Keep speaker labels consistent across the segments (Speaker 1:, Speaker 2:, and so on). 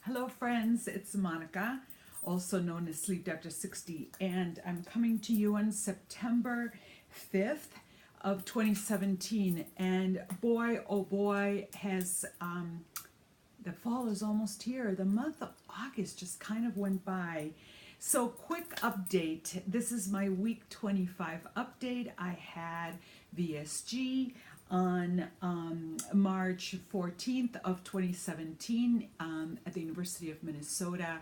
Speaker 1: Hello friends, it's Monica, also known as Sleep After 60, and I'm coming to you on September 5th of 2017, and boy, oh boy, has the fall is almost here. The month of August just kind of went by. So quick update, this is my week 25 update. I had VSG on March 14th of 2017 at the University of Minnesota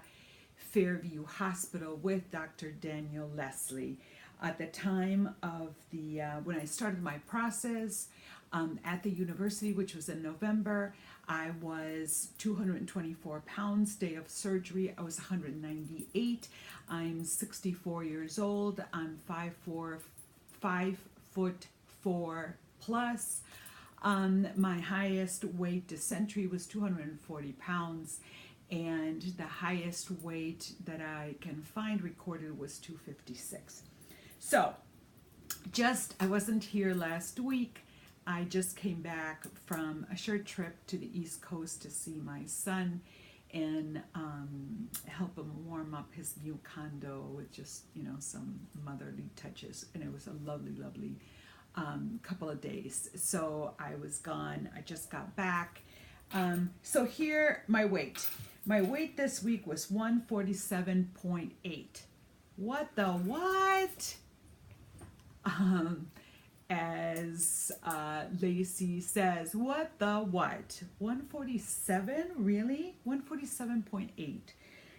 Speaker 1: Fairview Hospital with Dr. Daniel Leslie. At the time of the when I started my process at the university, which was in November, I was 224 pounds. Day of surgery, I was 198. I'm 64 years old. I'm 5'4", 5'4" plus. My highest weight dysentery was 240 pounds, and the highest weight that I can find recorded was 256. So, I wasn't here last week. I just came back from a short trip to the East Coast to see my son and help him warm up his new condo with just, some motherly touches. And it was a lovely, lovely couple of days. So I was gone. I just got back. So here, my weight. My weight this week was 147.8. What the what? As Lacey says, what the what? 147? Really? 147.8.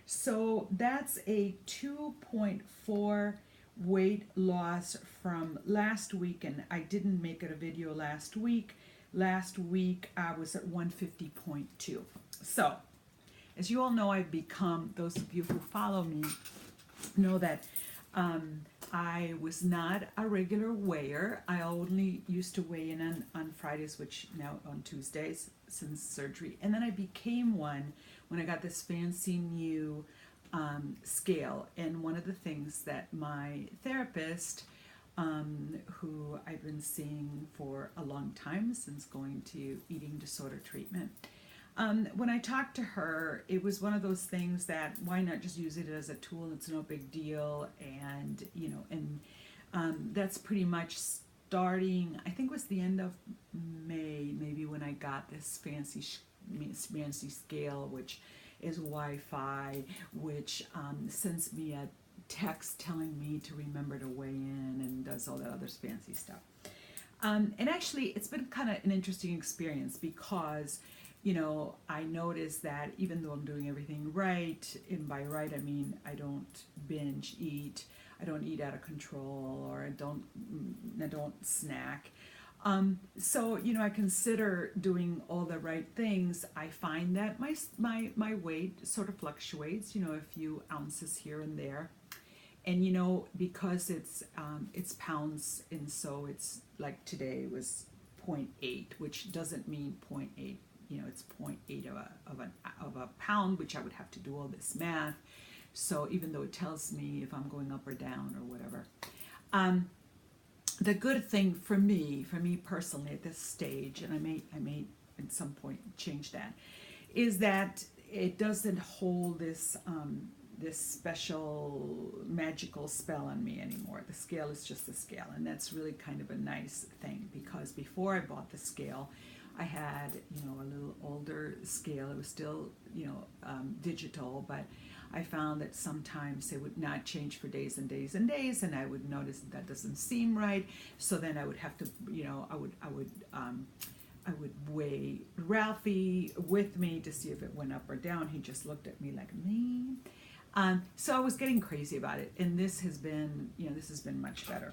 Speaker 1: So that's a 2.4 weight loss from last week, and I didn't make it a video last week. Last week I was at 150.2. So, as you all know, I've become, those of you who follow me know that I was not a regular weigher. I only used to weigh in on Fridays, which now on Tuesdays since surgery. And then I became one when I got this fancy new scale. And one of the things that my therapist, who I've been seeing for a long time since going to eating disorder treatment, when I talked to her, it was one of those things that why not just use it as a tool? It's no big deal. And, that's pretty much starting, I think it was the end of May, maybe, when I got this fancy scale, which is Wi-Fi, which sends me a text telling me to remember to weigh in and does all that other fancy stuff. And actually, it's been kind of an interesting experience because I noticed that even though I'm doing everything right, and by right I mean I don't binge eat, I don't eat out of control, or I don't snack. So I consider doing all the right things. I find that my weight sort of fluctuates, a few ounces here and there, and because it's pounds, and so it's like today was 0.8, which doesn't mean 0.8. It's 0.8 of a pound, which I would have to do all this math. So even though it tells me if I'm going up or down or whatever, the good thing for me personally at this stage, and I may at some point change that, is that it doesn't hold this this special magical spell on me anymore. The scale is just a scale, and that's really kind of a nice thing, because before I bought the scale, I had, a little older scale. It was still, digital, but I found that sometimes it would not change for days and days and days, and I would notice that doesn't seem right. So then I would have to, I would weigh Ralphie with me to see if it went up or down. He just looked at me like, me. So I was getting crazy about it, and this has been, much better.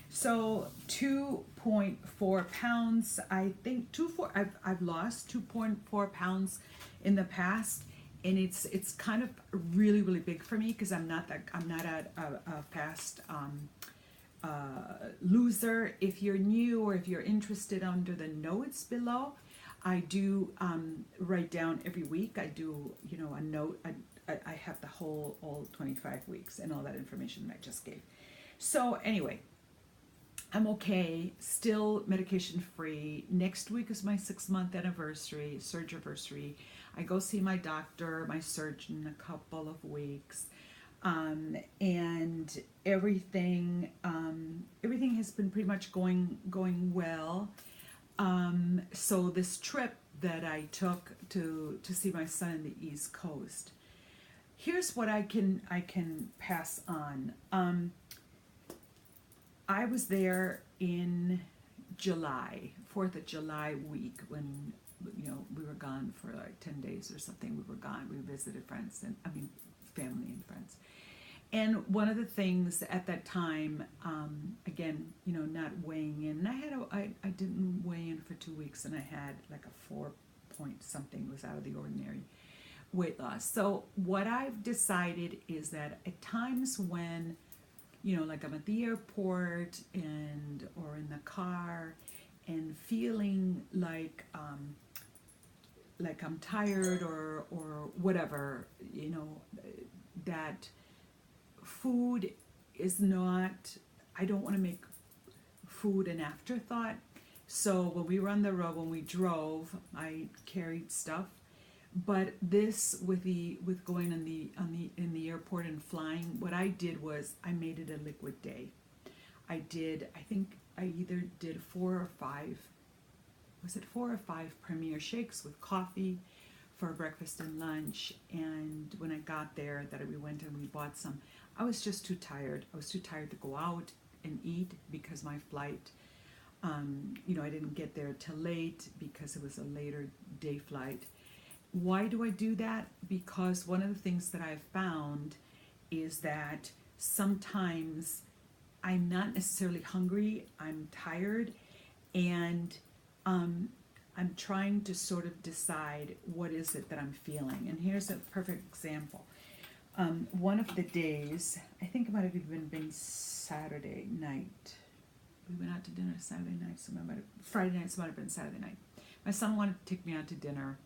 Speaker 1: So 2.4 pounds, I think I've lost 2.4 pounds in the past, and it's kind of really, really big for me, because I'm not a fast loser. If you're new or if you're interested, under the notes below, I do write down every week. I do a note. I have the all 25 weeks and all that information that I just gave. So anyway, I'm okay, still medication free. Next week is my 6-month anniversary, surgery. I go see my doctor, my surgeon, in a couple of weeks. And everything has been pretty much going well. So this trip that I took to see my son in the East Coast, here's what I can pass on. I was there in July, 4th of July week, when we were gone for like 10 days or something. We were gone. We visited friends family and friends. And one of the things at that time, again, not weighing in, and I didn't weigh in for 2 weeks, and I had like a 4 point something, was out of the ordinary weight loss. So what I've decided is that at times when, like I'm at the airport or in the car and feeling like I'm tired or whatever, that food is not, I don't want to make food an afterthought. So when we were on the road, when we drove, I carried stuff. But this, with going in the airport and flying, what I did was I made it a liquid day. I think I either did 4 or 5 Premier shakes with coffee for breakfast and lunch. And when I got there, we went and we bought some. I was just too tired. I was too tired to go out and eat because my flight, I didn't get there till late because it was a later day flight. Why do I do that? Because one of the things that I've found is that sometimes I'm not necessarily hungry, I'm tired, and I'm trying to sort of decide what is it that I'm feeling. And here's a perfect example. One of the days, I think it might have even been Saturday night. We went out to dinner Saturday night, Friday night, so it might have been Saturday night. My son wanted to take me out to dinner.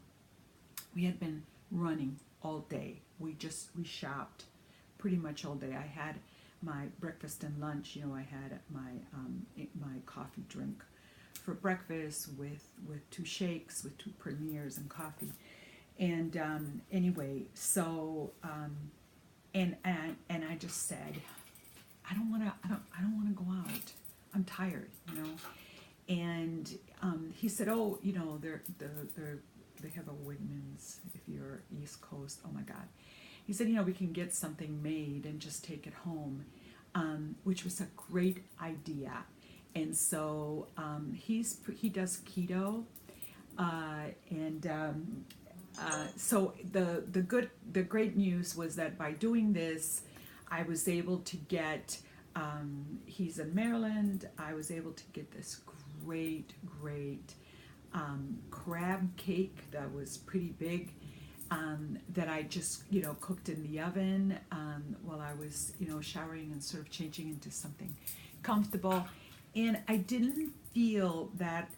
Speaker 1: We had been running all day. We shopped pretty much all day. I had my breakfast and lunch. I had my coffee drink for breakfast with 2 shakes, with 2 Premiers and coffee. And anyway, so and I just said, I don't want to go out. I'm tired, And he said, oh, they have a Wegmans if you're East Coast. Oh my God. He said, we can get something made and just take it home, which was a great idea. And so he does keto, so the great news was that by doing this, I was able to get. He's in Maryland. I was able to get this great crab cake that was pretty big, that I just cooked in the oven while I was showering and sort of changing into something comfortable. And I didn't feel that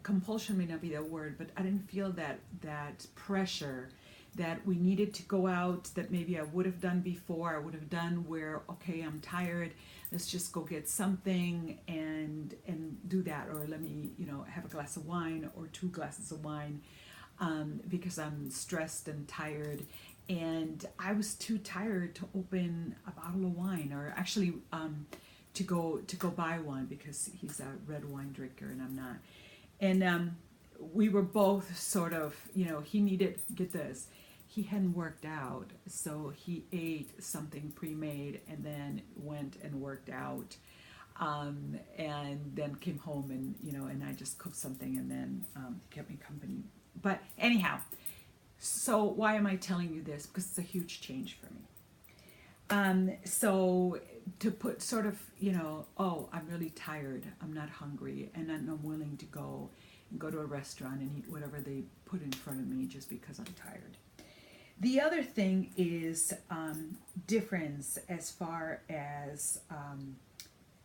Speaker 1: compulsion, may not be the word, but I didn't feel that pressure that we needed to go out, that maybe I would have done before. I would have done where, okay, I'm tired, let's just go get something and do that, or let me have a glass of wine or 2 glasses of wine, because I'm stressed and tired. And I was too tired to open a bottle of wine, or actually to go buy one, because he's a red wine drinker and I'm not. And we were both sort of, he needed, get this, he hadn't worked out, so he ate something pre-made and then went and worked out, and then came home and and I just cooked something, and then he kept me company. But anyhow, so why am I telling you this? Because it's a huge change for me. So to put sort of, oh, I'm really tired, I'm not hungry, and I'm willing to go to a restaurant and eat whatever they put in front of me just because I'm tired. The other thing is difference as far as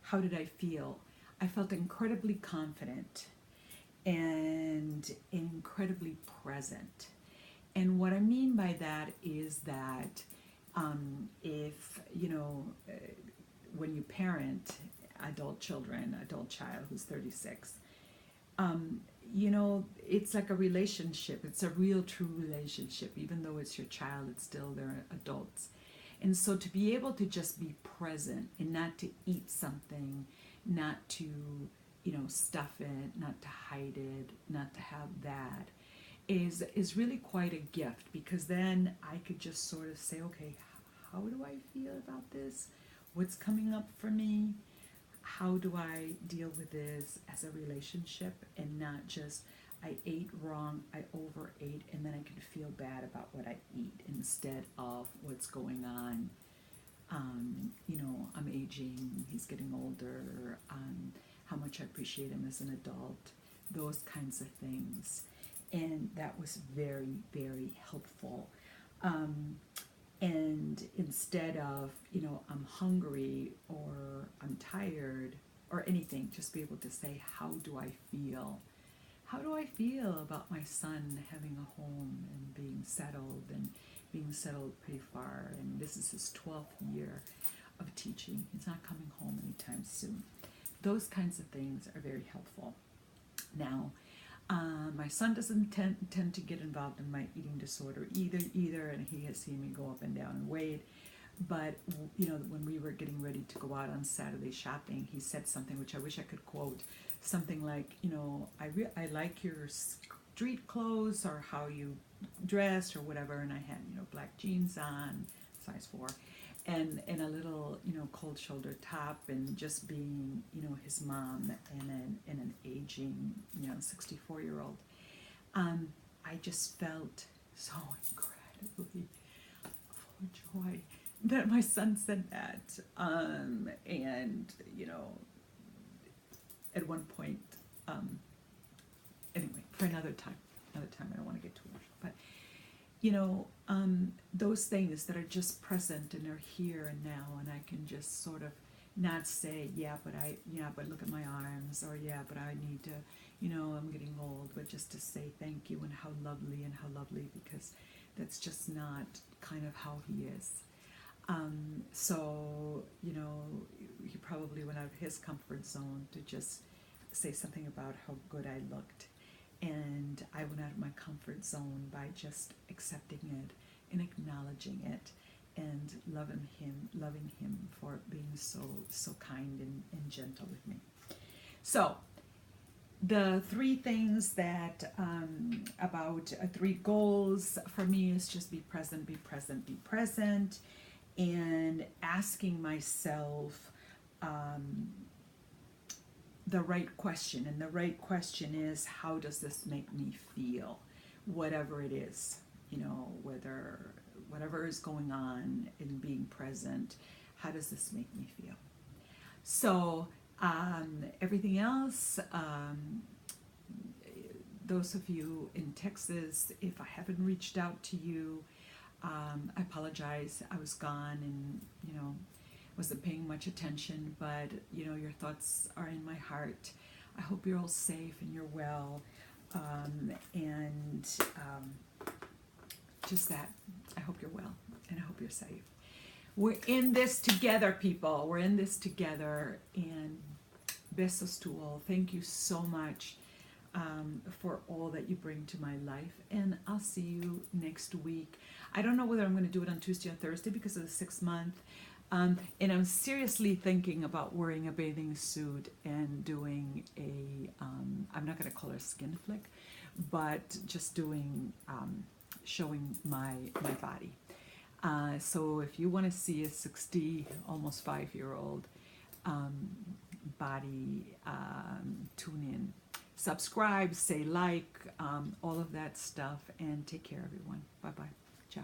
Speaker 1: how did I feel? I felt incredibly confident and incredibly present. And what I mean by that is that if, when you parent adult child who's 36, You know, it's like a relationship. It's a real, true relationship. Even though it's your child, it's still they're adults. And so to be able to just be present and not to eat something, not to, you know, stuff it, not to hide it, not to have that, is really quite a gift, because then I could just sort of say, okay, how do I feel about this? What's coming up for me? How do I deal with this as a relationship, and not just I ate wrong, I overate, and then I can feel bad about what I eat instead of what's going on. You know, I'm aging, he's getting older, how much I appreciate him as an adult, those kinds of things. And that was very, very helpful. Um, and instead of, you know, I'm hungry or I'm tired or anything, just be able to say, how do I feel? How do I feel about my son having a home and being settled pretty far? And this is his 12th year of teaching. He's not coming home anytime soon. Those kinds of things are very helpful. Now, my son doesn't tend to get involved in my eating disorder either, and he has seen me go up and down in weight. But, you know, when we were getting ready to go out on Saturday shopping, he said something which I wish I could quote, something like, you know, I like your street clothes or how you dress or whatever, and I had, you know, black jeans on, size 4, and a little, you know, cold shoulder top, and just being, you know, his mom and an aging, you know, 64-year-old. I just felt so incredibly full of joy that my son said that. And, you know, at one point, anyway, for another time, I don't want to get too emotional, but, you know, those things that are just present and are here and now, and I can just sort of not say, yeah, but look at my arms, or yeah, but I need to, you know, I'm getting old, but just to say thank you and how lovely, because that's just not kind of how he is. So, you know, he probably went out of his comfort zone to just say something about how good I looked. And I went out of my comfort zone by just accepting it and acknowledging it and loving him for being so kind and gentle with me. So, the three things that about 3 goals for me is just be present, be present, be present, and asking myself the right question. And the right question is, how does this make me feel? Whatever it is, you know, whatever is going on in being present, how does this make me feel? So everything else, those of you in Texas, if I haven't reached out to you, I apologize. I was gone and, you know, wasn't paying much attention, but, you know, your thoughts are in my heart. I hope you're all safe and you're well. Just that, I hope you're well and I hope you're safe. We're in this together, people. We're in this together, and besos to all. Thank you so much for all that you bring to my life, and I'll see you next week. I don't know whether I'm going to do it on Tuesday or Thursday because of the 6th month, and I'm seriously thinking about wearing a bathing suit and doing a, I'm not going to call it a skin flick, but just doing, showing my body. So if you want to see a 60, almost 5-year-old body, tune in. Subscribe, say like, all of that stuff, and take care, everyone. Bye-bye. Ciao.